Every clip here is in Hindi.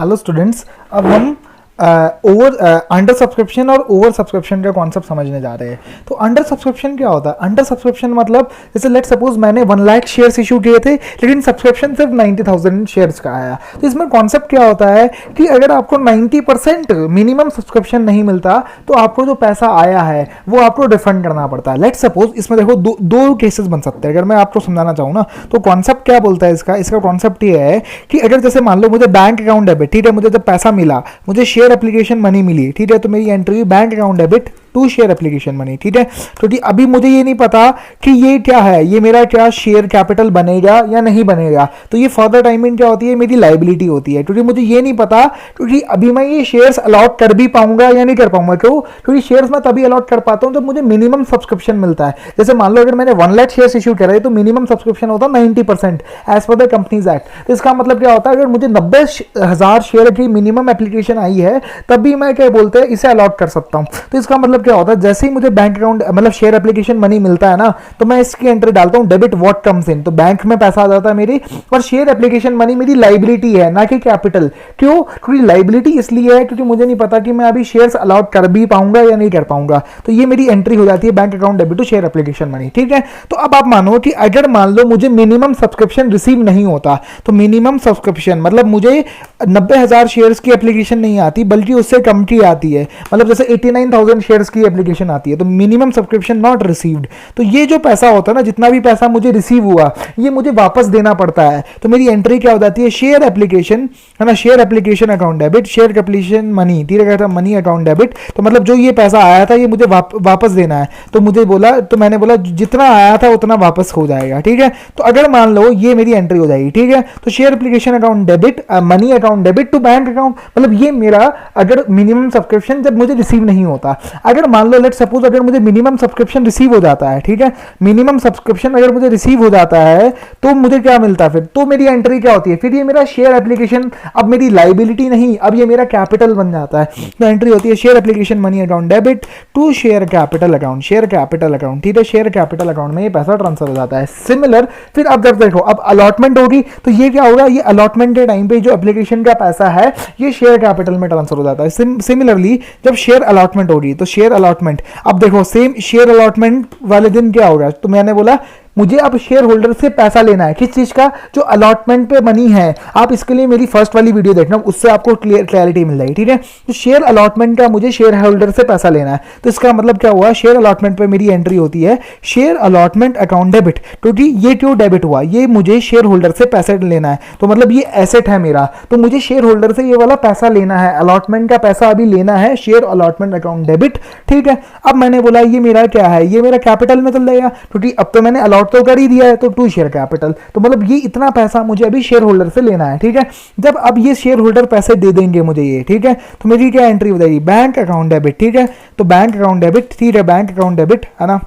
हेलो स्टूडेंट्स, अब हम अंडर सब्सक्रिप्शन और ओवर सब्सक्रिप्शन का कॉन्सेप्ट समझने जा रहे हैं। तो अंडर सब्सक्रिप्शन क्या होता है? अंडर सब्सक्रिप्शन मतलब जैसे लेट सपोज मैंने 1 लाख शेयर्स इशू किए थे, लेकिन सब्सक्रिप्शन सिर्फ 90,000 शेयर्स का आया। तो इसमें कॉन्सेप्ट क्या होता है कि अगर आपको 90% मिनिमम सब्सक्रिप्शन नहीं मिलता तो आपको जो पैसा आया है वो आपको रिफंड करना पड़ता है। लेट सपोज इसमें देखो दो केसेस बन सकते हैं। अगर मैं आपको समझाना चाहूँ ना, तो कॉन्सेप्ट क्या बोलता है इसका कॉन्सेप्ट ये है कि अगर जैसे मान लो मुझे बैंक अकाउंट डेबिट, ठीक है, मुझे जब पैसा मिला, मुझे शेयर एप्लीकेशन मनी मिली, ठीक है, तो मेरी entry bank account debit to share application money, ठीक है। क्योंकि अभी मुझे ये नहीं पता कि ये क्या है, ये मेरा क्या शेयर कैपिटल बनेगा या नहीं बनेगा, तो ये फर्दर टाइमिंग क्या होती है, मेरी लाइबिलिटी होती है। क्योंकि मुझे ये नहीं पता क्योंकि अभी मैं ये शेयर्स अलॉट कर भी पाऊंगा या नहीं कर पाऊंगा। क्यों? क्योंकि शेयर्स मैं तभी अलॉट कर पाता हूं जब मुझे मिनिमम सब्सक्रिप्शन मिलता है। जैसे मान लो अगर मैंने 1 लाख शेयर्स इशू करे तो मिनिमम सब्सक्रिप्शन होता है 90% as per the companies act. तो इसका मतलब क्या होता है, अगर मुझे 90,000 शेयर की मिनिमम एप्लीकेशन आई है तब भी मैं क्या बोलते हैं इसे अलॉट कर सकता हूं। तो इसका मतलब क्या होता है, जैसे ही मुझे बैंक अकाउंट मतलब शेयर एप्लीकेशन मनी मिलता है ना, तो मैं इसकी एंट्री डालता हूं डेबिट व्हाट कम्स इन, तो बैंक में पैसा आ जाता है मेरी, और शेयर एप्लीकेशन मनी मेरी लाइबिलिटी है ना कि कैपिटल। क्यों? क्योंकि लाइबिलिटी इसलिए है क्योंकि मुझे नहीं पता कि मैं अभी शेयर्स अलॉट कर भी पाऊंगा या नहीं कर पाऊंगा। तो ये मेरी एंट्री हो जाती है bank account debit to share application money, ठीक है। तो अब आप मानो कि अगर मान लो मुझे मिनिमम सब्सक्रिप्शन रिसीव नहीं होता, तो मिनिमम सब्सक्रिप्शन मतलब मुझे 90,000 शेयर्स की एप्लीकेशन नहीं आती बल्कि उससे कम की आती है, मतलब जैसे 89,000 शेयर्स की एप्लीकेशन आती है, तो मिनिमम सब्सक्रिप्शन नॉट रिसीव्ड। तो ये जो पैसा होता है ना, जितना भी पैसा मुझे रिसीव हुआ ये मुझे वापस देना पड़ता है। तो मेरी एंट्री क्या हो जाती है, शेयर एप्लीकेशन है ना, share application account debit share application money, ठीक है, मनी अकाउंट डेबिट। तो मतलब जो ये पैसा आया था ये मुझे वापस देना है। तो मुझे बोला, तो मैंने बोला जितना आया था उतना वापस हो जाएगा, ठीक है। तो अगर मान लो ये मेरी एंट्री हो जाएगी, ठीक है, तो share application account debit money account debit to bank account, मतलब ये मेरा अगर मिनिमम सब्सक्रिप्शन जब मुझे रिसीव नहीं होता, अगर मान लो लेट सपोज अगर मुझे मिनिमम सब्सक्रिप्शन रिसीव हो जाता है, ठीक है, मिनिमम सब्सक्रिप्शन अगर मुझे रिसीव हो जाता है तो मुझे क्या मिलता है फिर, तो मेरी एंट्री क्या होती है, फिर ये मेरा शेयर एप्लीकेशन अब मेरी लाइबिलिटी नहीं, अब ये मेरा कैपिटल बन जाता है। तो एंट्री होती है share application money account debit to share capital account, share capital account, ठीक है, शेयर कैपिटल अकाउंट में ये पैसा ट्रांसफर हो जाता है। सिमिलर फिर अब जब देखो अब अलॉटमेंट होगी तो ये क्या होगा, ये अलॉटमेंट के टाइम पे जो एप्लीकेशन का पैसा है ये शेयर कैपिटल में ट्रांसफर हो जाता है। सिमिलरली जब शेयर अलॉटमेंट होगी तो शेयर अलॉटमेंट, अब देखो सेम शेयर अलॉटमेंट वाले दिन क्या होगा, तो मैंने बोला मुझे अब शेयर होल्डर से पैसा लेना है, किस चीज का, जो अलॉटमेंट पे मनी है। आप इसके लिए मेरी फर्स्ट वाली वीडियो देखना, उससे आपको क्लैरिटी मिल जाएगी, ठीक है। तो शेयर अलॉटमेंट का मुझे शेयर होल्डर से पैसा लेना है, तो इसका मतलब क्या हुआ, शेयर अलॉटमेंट पे मेरी एंट्री होती है शेयर अलॉटमेंट अकाउंट डेबिट, क्योंकि ये क्यों डेबिट हुआ, ये मुझे शेयर होल्डर से पैसा लेना है, तो मतलब ये एसेट है मेरा, तो मुझे शेयर होल्डर से ये वाला पैसा लेना है, अलॉटमेंट का पैसा अभी लेना है, शेयर अलॉटमेंट अकाउंट डेबिट, ठीक है। अब मैंने बोला ये मेरा क्या है, ये मेरा कैपिटल में चल जाएगा, क्योंकि अब तो मैंने तो कर ही दिया है, तो टू शेयर कैपिटल, तो मतलब ये इतना पैसा मुझे अभी शेयर होल्डर से लेना है, ठीक है। जब अब ये शेयर होल्डर पैसे दे देंगे मुझे ये, ठीक है, तो मेरी क्या एंट्री हो जाएगी, बैंक अकाउंट डेबिट, ठीक है, तो बैंक अकाउंट डेबिट, ठीक है, बैंक अकाउंट डेबिट है ना,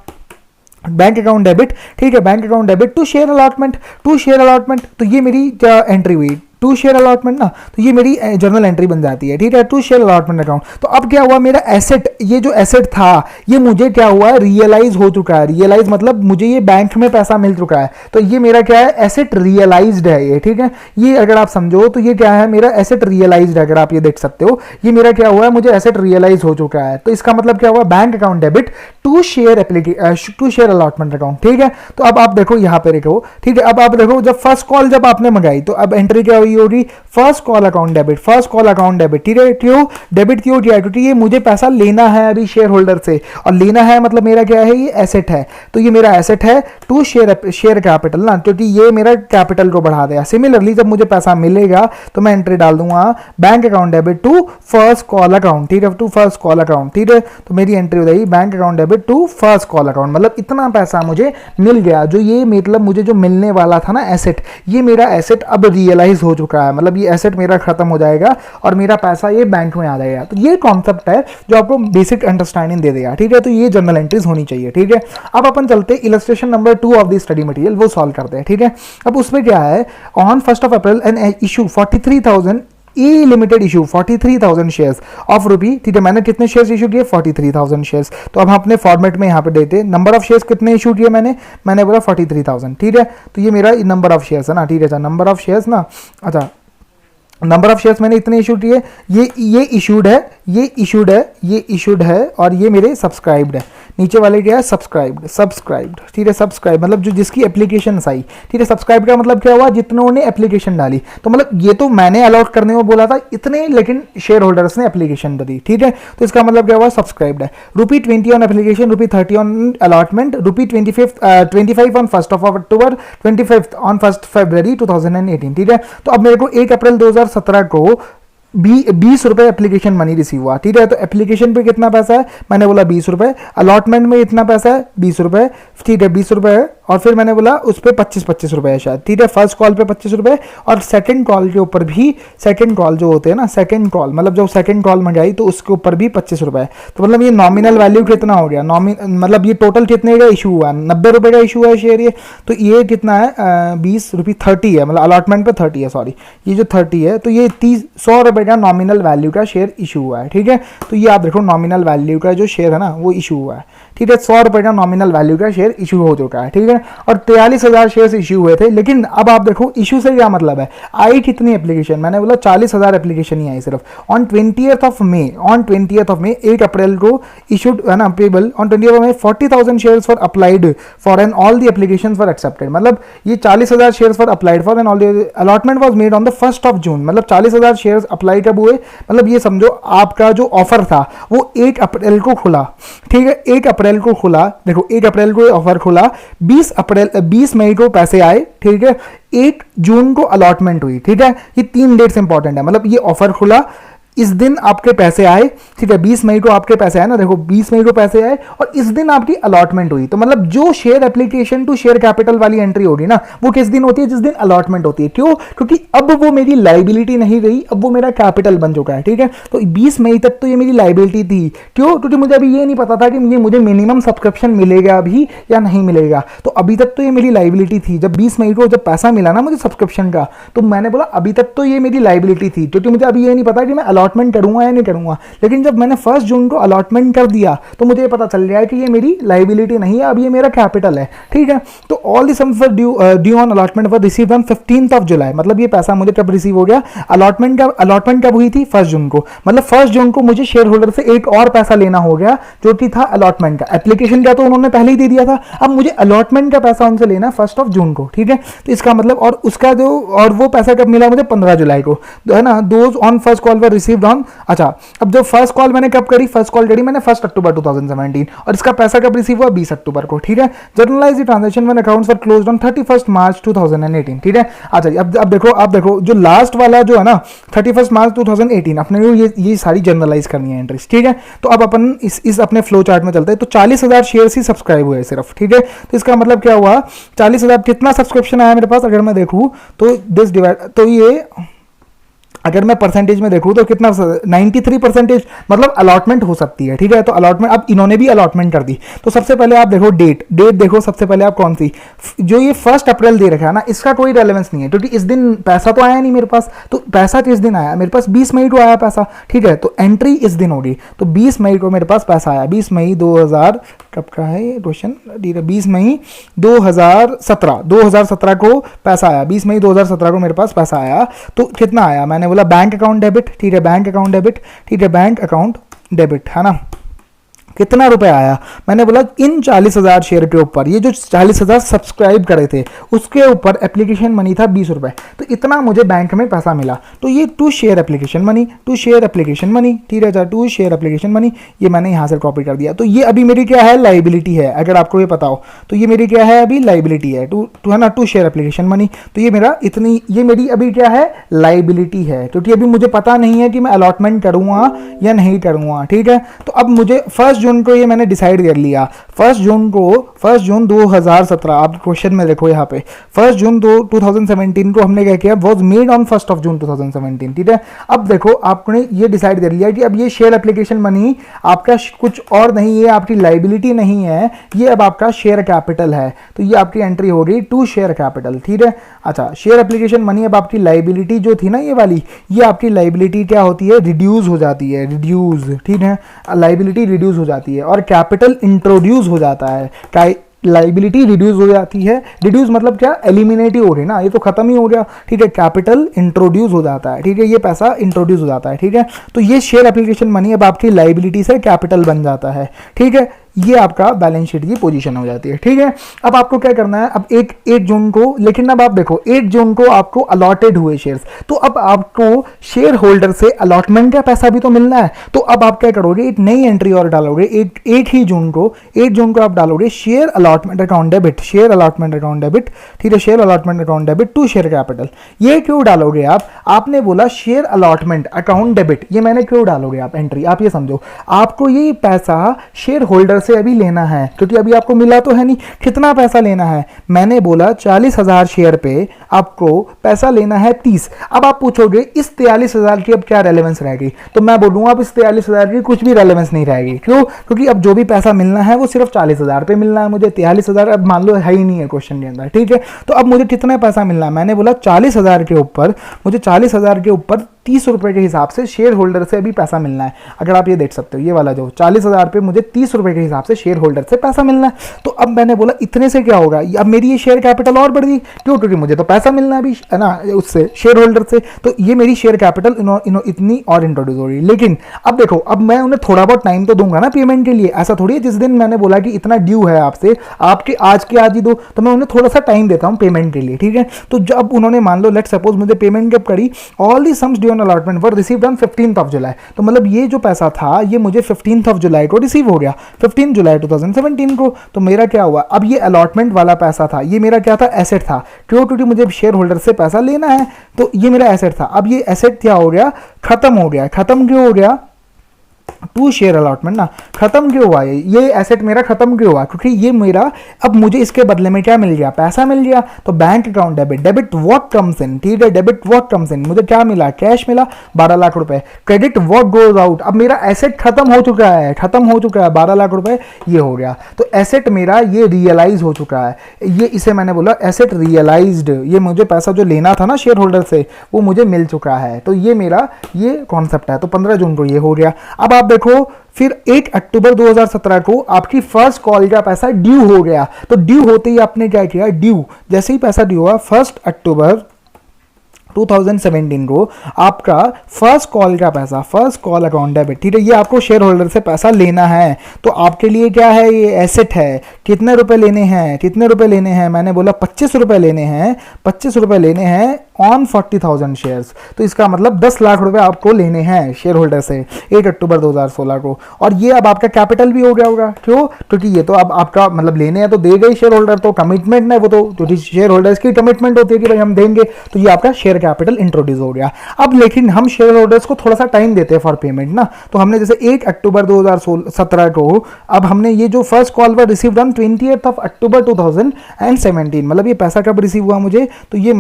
बैंक अकाउंट डेबिट, ठीक है, bank account debit to share allotment, to share allotment, तो ये मेरी क्या एंट्री हुई, टू शेयर अलॉटमेंट ना, तो ये मेरी जर्नल एंट्री बन जाती है, ठीक है, टू शेयर अलॉटमेंट अकाउंट। तो अब क्या हुआ, मेरा एसेट, ये जो एसेट था ये मुझे क्या हुआ, रियलाइज हो चुका है। रियलाइज मतलब मुझे ये बैंक में पैसा मिल चुका है, तो ये मेरा क्या है, एसेट रियलाइज्ड है ये, ठीक है। ये अगर आप समझो तो ये क्या है, मेरा एसेट रियलाइज्ड है, अगर आप ये देख सकते हो ये मेरा क्या हुआ है, मुझे एसेट रियलाइज हो चुका है। तो इसका मतलब क्या हुआ, bank account debit to share to share allotment account, ठीक है। तो अब आप देखो यहाँ पे देखो, ठीक है, अब आप देखो जब फर्स्ट कॉल जब आपने मंगाई तो अब एंट्री क्या हुई होगी, first call account debit, first call account debit, ठीक है। क्यों डेबिट क्यों किया, क्योंकि ये मुझे पैसा लेना है अभी शेयर होल्डर से, और लेना है मतलब मेरा क्या है, ये एसेट है, तो ये मेरा एसेट है टू शेयर कैपिटल ना, क्योंकि ये मेरा कैपिटल को बढ़ा देगा। सिमिलरली जब मुझे पैसा मिलेगा तो मैं एंट्री डाल दूंगा bank account debit to first call account, ठीक है, टू फर्स्ट कॉल अकाउंट, ठीक है। तो मेरी एंट्री हो जाएगी bank account debit to first call account, मतलब इतना पैसा मुझे मिल गया, जो ये मतलब मुझे जो मिलने वाला था ना एसेट, ये मेरा एसेट अब रियलाइज हो चुका है, मतलब ये एसेट मेरा खत्म हो जाएगा और मेरा पैसा ये बैंक में आ जाएगा। तो ये कॉन्सेप्ट है जो आपको बेसिक अंडरस्टैंडिंग दे देगा, ठीक है। तो ये जर्नल एंट्रीज होनी चाहिए, ठीक है। अब अपन चलते illustration number 2 of the study material, वो सॉल्व करते हैं, ठीक है। अब उसमें क्या है, on 1 April an issue 43,000 E limited issue 43,000 shares of rupee, ठीक है। मैंने कितने शेयर्स इशू किए, 43,000 शेयर्स। तो अब हम अपने फॉर्मेट में यहाँ पे देते हैं नंबर ऑफ शेयर्स कितने इशू किए मैंने बोला 43,000, ठीक है। तो ये मेरा नंबर ऑफ शेयर्स है ना, ठीक है। नंबर ऑफ शेयर्स ना, अच्छा नंबर ऑफ शेयर्स मैंने इतने इशू किए, ये इशूड है, ये इशूड है, ये इशूड है, और ये मेरे सब्सक्राइब्ड है। नीचे वाले क्या है, सब्सक्राइब्ड, ठीक है। सब्सक्राइब मतलब जो जिसकी एप्लीकेशन आई, ठीक है। सब्सक्राइब का मतलब क्या हुआ, जितनों ने एप्लीकेशन डाली। तो मतलब ये तो मैंने अलॉट करने को बोला था इतने, लेकिन शेयर होल्डर्स ने एप्लीकेशन दी, ठीक है। तो इसका मतलब क्या हुआ, सब्सक्राइब्ड है। ₹20 on application, ₹30 on allotment, ₹25 on 1 October, 25 on 1 फरवरी 2018, ठीक है। तो अब मेरे को 1 अप्रैल 2017 को 20 रुपए एप्लीकेशन मनी रिसीव हुआ, ठीक है। तो एप्लीकेशन पे कितना पैसा है, मैंने बोला 20 रुपए, अलॉटमेंट में इतना पैसा है 20 रुपए, ठीक है, 20 रुपए है। और फिर मैंने बोला उस पर 25 रुपए है शायद, ठीक है। फर्स्ट कॉल पे 25 रुपए, और सेकंड कॉल के ऊपर भी, सेकंड कॉल जो होते हैं ना, सेकंड कॉल मतलब जब सेकंड कॉल मंगाई तो उसके ऊपर भी 25 रुपए। तो मतलब ये नॉमिनल वैल्यू कितना हो गया, मतलब ये टोटल कितने का इशू हुआ, 90 रुपए का इशू है शेयर ये। तो ये कितना है, 20 रुपये 30 है, मतलब अलॉटमेंट पे 30 है, सॉरी ये जो 30 है, तो ये 100 रुपए का नॉमिनल वैल्यू का शेयर इशू हुआ है, ठीक है। तो ये आप देखो नॉमिनल वैल्यू का जो शेयर है ना वो इशू हुआ है, ठीक है। 100 रुपए का नॉमिनल वैल्यू का शेयर इशू हो चुका है, ठीक है। और 43,000 शेयर इशू हुए थे। लेकिन अब आप देखो इशू से क्या मतलब है, आई कितनी एप्लीकेशन, मैंने बोला 40,000 एप्लीकेशन ही आई सिर्फ। ऑन 20th ऑफ मे 1 अप्रैल को इशूड है ना payable, on 20th of May 40,000 shares for applied for an all the applications for accepted. मतलब ये 40,000 shares for applied for an all the allotment was made on the 1 June. मतलब 40,000 शेयर्स अप्लाई कब हुए, मतलब ये समझो आपका जो ऑफर था वो 1 अप्रैल को खुला, ठीक है। 1 अप्रैल को खुला, देखो 1 अप्रैल को ऑफर खुला, 20 मई को पैसे आए, ठीक है। 1 जून को अलॉटमेंट हुई, ठीक है। ये 3 डेट्स इंपॉर्टेंट है, मतलब ये ऑफर खुला, इस दिन आपके पैसे आए, ठीक है। 20 मई को आपके पैसे आए ना, देखो 20 मई को पैसे आए और इस दिन आपकी अलॉटमेंट हुई। तो मतलब जो share application to share capital वाली एंट्री होगी ना वो किस दिन होती है, जिस दिन अलॉटमेंट होती है। क्यों, क्योंकि अब वो मेरी लाइबिलिटी नहीं रही, अब वो मेरा कैपिटल बन चुका है, ठीक है। तो 20 मई तक तो ये मेरी लाइबिलिटी थी। क्यों, क्योंकि मुझे अभी ये नहीं पता था कि मुझे मिनिमम सब्सक्रिप्शन मिलेगा भी या नहीं मिलेगा। तो अभी तक तो ये मेरी लाइबिलिटी थी। जब 20 मई को जब पैसा मिला ना मुझे सब्सक्रिप्शन का, तो मैंने बोला अभी तक तो ये मेरी लाइबिलिटी थी, क्योंकि मुझे अभी ये नहीं पता कि मैं अलॉटमेंट करूंगा या नहीं करूंगा। लेकिन जब मैंने 1 जून को अलॉटमेंट कर दिया तो मुझे पता चल गया है कि ये मेरी लाइबिलिटी नहीं है, अब ये मेरा कैपिटल है, ठीक है। तो all the sums for due on allotment were received on 15th जुलाई। मतलब ये पैसा मुझे कब रिसीव हो गया, अलॉटमेंट कब हुई थी, 1 जून को। मतलब 1 जून को मुझे शेयर होल्डर से एक और पैसा लेना हो गया जो कि था अलॉटमेंट का। एप्लीकेशन का तो उन्होंने पहले ही दे दिया था, अब मुझे अलॉटमेंट का पैसा उनसे लेना 1 जून को, ठीक है। तो इसका मतलब, और उसका जो, और वो पैसा कब मिला मुझे, 15 जुलाई को, है ना। Those on first call were received on, अच्छा अब जो फर्स्ट कॉल मैंने कब करी, फर्स्ट कॉल करी मैंने 1 अक्टूबर 2017, और इसका पैसा कब रिसीव हुआ, 20 अक्टूबर को, ठीक है। Generalized the transaction when accounts were closed on 31 मार्च 2018, ठीक है। अच्छा अब देखो जो लास्ट वाला जो है ना 31 मार्च 2018 अपने को ये सारी जर्नलाइज करनी है एंट्रीज, ठीक है। तो अब अपन इस अपने फ्लो चार्ट में चलते हैं। तो 40,000 शेयर ही सब्सक्राइब हुए सिर्फ, ठीक है। तो इसका मतलब क्या हुआ, 40,000 कितना सब्सक्रिप्शन आया मेरे पास, अगर मैं देखूं तो दिस डिवाइड, तो ये अगर मैं परसेंटेज में देखूं तो कितना, 93% मतलब अलॉटमेंट हो सकती है, ठीक है। तो अलॉटमेंट, अब इन्होंने भी अलॉटमेंट कर दी। तो सबसे पहले आप देखो डेट देखो, सबसे पहले आप कौन सी, जो ये 1 अप्रैल दे रखा है ना, इसका कोई रेलेवेंस नहीं है, क्योंकि इस दिन पैसा तो आया नहीं मेरे पास। तो पैसा किस दिन आया मेरे पास, 20 मई को आया पैसा, ठीक है। तो एंट्री इस दिन होगी, तो 20 मई को मेरे पास पैसा आया। 20 मई 2000 कब का है ये क्वेश्चन, 20 मई 2017 को पैसा आया। 20 मई 2017 को मेरे पास पैसा आया। तो कितना आया, मैंने बोला बैंक अकाउंट डेबिट, ठीक है, बैंक अकाउंट डेबिट, ठीक है, बैंक अकाउंट डेबिट, है ना। कितना रुपए आया, मैंने बोला इन 40,000 शेयर के ऊपर, ये जो 40,000 सब्सक्राइब करे थे उसके ऊपर एप्लीकेशन मनी था 20 रुपए। तो इतना मुझे बैंक में पैसा मिला। तो ये to share application money, to share application money, ठीक है, टू शेयर एप्लीकेशन मनी, ये मैंने यहाँ से कॉपी कर दिया। तो ये अभी मेरी क्या है, लाइबिलिटी है, अगर आपको ये पता हो तो ये मेरी क्या है, अभी लाइबिलिटी है, टू है ना, टू शेयर एप्लीकेशन मनी। तो ये मेरा इतनी, ये मेरी अभी क्या है, लाइबिलिटी है, क्योंकि अभी मुझे पता नहीं है कि मैं अलॉटमेंट करूँगा या नहीं करूँगा, ठीक है। तो अब मुझे 1 जून को ये मैंने डिसाइड कर लिया। 1 जून 2017, आप क्वेश्चन में देखो यहाँ पे 1 जून 2017 को हमने क्या किया, वॉज मेड ऑन 1 जून 2017, ठीक है। अब देखो आपने ये डिसाइड कर लिया कि अब ये शेयर एप्लीकेशन मनी आपका कुछ और नहीं है, आपकी लाइबिलिटी नहीं है, ये अब आपका शेयर कैपिटल है। तो ये आपकी एंट्री हो गई टू शेयर कैपिटल, ठीक है। अच्छा, शेयर एप्लीकेशन मनी, अब आपकी लाइबिलिटी जो थी ना ये वाली, ये आपकी लाइबिलिटी क्या होती है, रिड्यूस हो जाती है, रिड्यूस, ठीक है, लाइबिलिटी रिड्यूस हो जाती है और कैपिटल इंट्रोड्यूस हो जाता है। लाइबिलिटी रिड्यूस हो जाती है, रिड्यूस मतलब क्या, एलिमिनेट ही हो रही ना, ये तो खत्म ही हो गया, ठीक है, कैपिटल इंट्रोड्यूस हो जाता है, ठीक है, ये पैसा इंट्रोड्यूस हो जाता है, ठीक है, तो ये शेयर एप्लीकेशन मनी अब आपकी लाइबिलिटी से कैपिटल बन जाता है, ठीक है, ये आपका बैलेंस शीट की पोजीशन हो जाती है, ठीक है। अब आपको क्या करना है, अब 8 जून को, लेकिन अब आप देखो 8 जून को आपको अलॉटेड हुए शेयर्स, तो अब आपको शेयर होल्डर से अलॉटमेंट का पैसा भी तो मिलना है, तो अब आप क्या करोगे, एक नई एंट्री और डालोगे 8 जून को आप डालोगे share allotment account debit, share allotment account debit, ठीक है, share allotment account debit to share capital. ये क्यों डालोगे आप, आपने बोला शेयर अलॉटमेंट अकाउंट डेबिट, ये मैंने क्यों डालोगे आप एंट्री, आप ये समझो, आपको ये पैसा शेयर होल्डर से अभी लेना है, क्योंकि अभी आपको मिला तो है नहीं, कितना पैसा लेना है, मैंने बोला 40,000 शेयर पे आपको पैसा लेना है 30। अब आप पूछोगे इस 43,000 की अब क्या रेलेवेंस रहेगी, तो मैं बोलूंगा अब इस 43,000 की कुछ भी रेलेवेंस नहीं रहेगी, क्यों, क्योंकि अब जो भी पैसा मिलना है वो सिर्फ 40,000 पे मिलना है मुझे, 43,000 अब मान लो है ही नहीं है क्वेश्चन के अंदर, ठीक है, तो अब मुझे कितना पैसा मिलना है, मैंने बोला 40,000 के ऊपर, मुझे 40,000 के ऊपर 30 रुपए के हिसाब से शेयर होल्डर से अभी पैसा मिलना है। अगर आप ये देख सकते हो, ये वाला जो 40,000 पे मुझे 30 रुपए के हिसाब से शेयर होल्डर से पैसा मिलना है, तो अब मैंने बोला इतने से क्या होगा, अब मेरी ये शेयर कैपिटल और बढ़ गई, क्यों, क्योंकि मुझे तो पैसा मिलना है अभी, है ना, उससे शेयर होल्डर से, तो ये मेरी शेयर कैपिटल इतनी और इंट्रोड्यूस हो रही है। लेकिन अब देखो, अब मैं उन्हें थोड़ा बहुत टाइम तो दूंगा ना पेमेंट के लिए, ऐसा थोड़ी है जिस दिन मैंने बोला कि इतना ड्यू है आपसे, आपके आज के आज ही दो, तो मैं उन्हें थोड़ा सा टाइम देता हूँ पेमेंट के लिए, ठीक है। तो जब उन्होंने मान लो लेट सपोज मुझे पेमेंट कब करी, all the sums due on allotment were received on 15th of July, तो मतलब ये जो पैसा था ये मुझे 15th ऑफ जुलाई को रिसीव हो गया, 15 जुलाई 2017 को, तो मेरा क्या हुआ, अब ये अलॉटमेंट वाला पैसा था, ये मेरा क्या था, एसेट था, क्यों, क्योंकि मुझे शेयर होल्डर से पैसा लेना है, तो ये मेरा एसेट था। अब ये एसेट क्या हो गया, खत्म हो गया, खत्म क्यों हो गया, टू शेयर अलॉटमेंट ना, खत्म क्यों हुआ, ये एसेट मेरा खत्म क्यों हुआ, क्योंकि ये मेरा अब मुझे इसके बदले में क्या मिल गया, पैसा मिल गया, तो bank account debit, debit what comes in, ठीक है, डेबिट व्हाट कम्स इन, मुझे क्या मिला, कैश मिला 12 लाख रुपए, क्रेडिट व्हाट गोज आउट, अब मेरा एसेट खत्म हो चुका है, खत्म हो चुका है, 12 लाख रुपए ये हो गया, तो एसेट मेरा ये रियलाइज हो चुका है, ये इसे मैंने बोला एसेट रियलाइज्ड, ये मुझे पैसा जो लेना था ना शेयर होल्डर से वो मुझे मिल चुका है, तो ये मेरा ये कॉन्सेप्ट है, तो 15 जून को ये हो गया। अब आप देखो फिर 8 अक्टूबर 2017 को आपकी फर्स्ट कॉल का पैसा ड्यू हो गया, तो ड्यू होते ही आपने क्या किया, ड्यू जैसे ही पैसा ड्यू हुआ 1 अक्टूबर 2017 को आपका फर्स्ट कॉल का पैसा, फर्स्ट कॉल अकाउंट डेबिट, ठीक है, ये आपको शेयर होल्डर से पैसा लेना है, तो आपके लिए क्या है, ये एसेट है, कितने रुपए लेने हैं, कितने रुपए लेने हैं, मैंने बोला 25 रुपए लेने हैं, 25 रुपए लेने हैं ऑन 40,000 शेयर्स, तो इसका मतलब 10 लाख रुपए आपको लेने हैं शेयर होल्डर से 8 अक्टूबर 2016 को, और ये अब आपका कैपिटल भी हो गया होगा, क्यों, क्योंकि ये तो अब आपका मतलब लेने हैं तो दे गए शेयर होल्डर, तो कमिटमेंट है वो तो, क्योंकि शेयर होल्डर्स की कमिटमेंट होती है कि भाई हम देंगे, तो ये आपका शेयर कैपिटल इंट्रोड्यूस हो गया। अब लेकिन हम शेयर होल्डर्स को थोड़ा सा टाइम देते हैं फॉर पेमेंट ना, तो हमने जैसे 8 अक्टूबर 2017 को अब हमने ये जो फर्स्ट कॉल पर रिसीव्ड ऑन 28 ऑफ अक्टूबर 2017, मतलब ये पैसा कब रिसीव हुआ मुझे, तो ये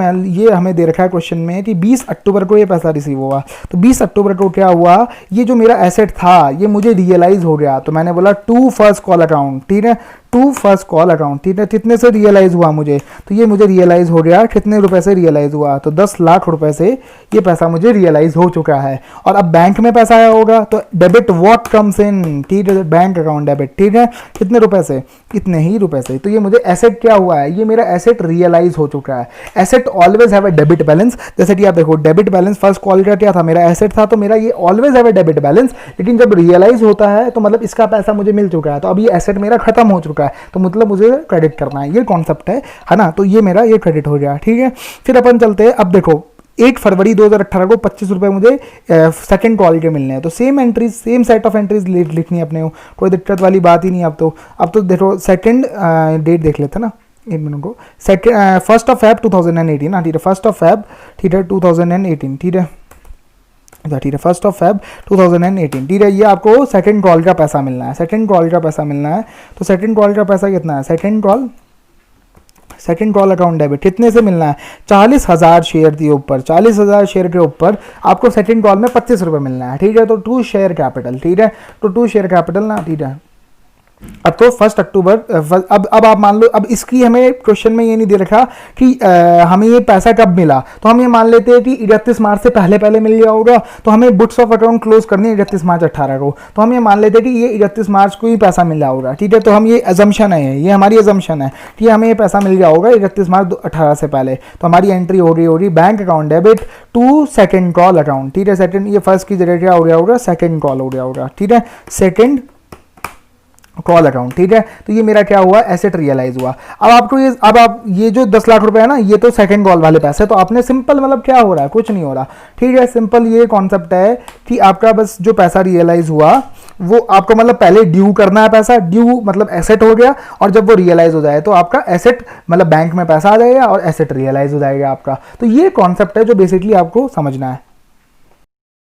हमें दे रखा है क्वेश्चन में कि 20 अक्टूबर को ये पैसा रिसीव हुआ, तो 20 अक्टूबर को क्या हुआ, ये जो मेरा एसेट था ये मुझे रियलाइज हो गया, तो मैंने बोला टू फर्स्ट कॉल अकाउंट, ठीक है, टू फर्स्ट कॉल अकाउंट, ठीक है, कितने से रियलाइज हुआ मुझे, तो ये मुझे रियलाइज हो गया, कितने रुपए से रियलाइज हुआ, तो 10 लाख रुपए से ये पैसा मुझे रियलाइज हो चुका है। और अब बैंक में पैसा आया होगा, तो डेबिट व्हाट कम्स इन, ठीक है, बैंक अकाउंट डेबिट, ठीक है, कितने रुपए से, कितने ही रुपए से, तो ये मुझे एसेट क्या हुआ है, ये मेरा एसेट रियलाइज हो चुका है। Asset always have a debit balance, जैसे कि आप देखो डेबिट बैलेंस फर्स्ट कॉल का क्या था, मेरा एसेट था, तो मेरा ये always have a debit balance, लेकिन जब रियलाइज होता है तो मतलब इसका पैसा मुझे मिल चुका है, तो अब ये एसेट मेरा खत्म हो चुका है, तो मतलब मुझे क्रेडिट करना है, ये कॉन्सेप्ट है ना, तो ये मेरा ये क्रेडिट हो गया, ठीक है। फिर अपन चलते हैं, अब देखो 8 फरवरी 2018 को 25 रुपए मुझे सेकंड कॉल के मिलने हैं, तो same entries, same set of entries लिखनी है अपने को, कोई दिक्कत वाली बात ही नहीं। अब तो देखो सेकंड डेट देख लेते हैं ना, एक मिनट को, सेकंड 1 Feb 2018 ना, ठीक है, 1 Feb, ठीक है, 2018, ठीक है, ठीक है, 1 Feb 2018, ठीक है, ये आपको सेकंड कॉल का पैसा मिलना है, सेकंड कॉल का पैसा मिलना है, तो सेकंड कॉल का पैसा कितना है, सेकंड कॉल अकाउंट डेबिट कितने से मिलना है, 40,000 शेयर के ऊपर, 40,000 शेयर के ऊपर आपको सेकंड कॉल में 25 रुपये मिलना है, ठीक है, तो टू शेयर कैपिटल, ठीक है, तो टू शेयर कैपिटल ना, ठीक है, अब तो 1 अक्टूबर अब आप मान लो, अब इसकी हमें क्वेश्चन में ये नहीं दे रखा कि हमें ये पैसा कब मिला, तो हम ये मान लेते हैं कि 31 मार्च से पहले पहले मिल गया होगा, तो हमें बुक्स ऑफ अकाउंट क्लोज करनी है 31 मार्च 18 को, तो हम ये मान लेते हैं कि ये 31 मार्च को ही पैसा मिल रहा होगा, ठीक है। तो हम ये अजम्पशन है, ये हमारी अजम्पशन है कि हमें ये पैसा मिल गया होगा 31 मार्च 18 से पहले। तो हमारी एंट्री हो रही bank account debit to second call account, ठीक है। सेकंड, ये फर्स्ट की जगह क्या हो गया होगा, सेकंड कॉल हो गया होगा, ठीक है, सेकंड कॉल अकाउंट, ठीक है। तो ये मेरा क्या हुआ, एसेट रियलाइज हुआ। अब आपको ये, अब आप ये जो 10 लाख रुपए है ना, ये तो सेकंड कॉल वाले पैसे, तो आपने सिंपल मतलब क्या हो रहा है, कुछ नहीं हो रहा, ठीक है। सिंपल ये कॉन्सेप्ट है कि आपका बस जो पैसा रियलाइज हुआ वो आपको मतलब पहले ड्यू करना है पैसा, ड्यू मतलब एसेट हो गया, और जब वो रियलाइज हो जाए तो आपका एसेट मतलब बैंक में पैसा आ जाएगा और एसेट रियलाइज हो जाएगा आपका। तो ये कॉन्सेप्ट है जो बेसिकली आपको समझना है।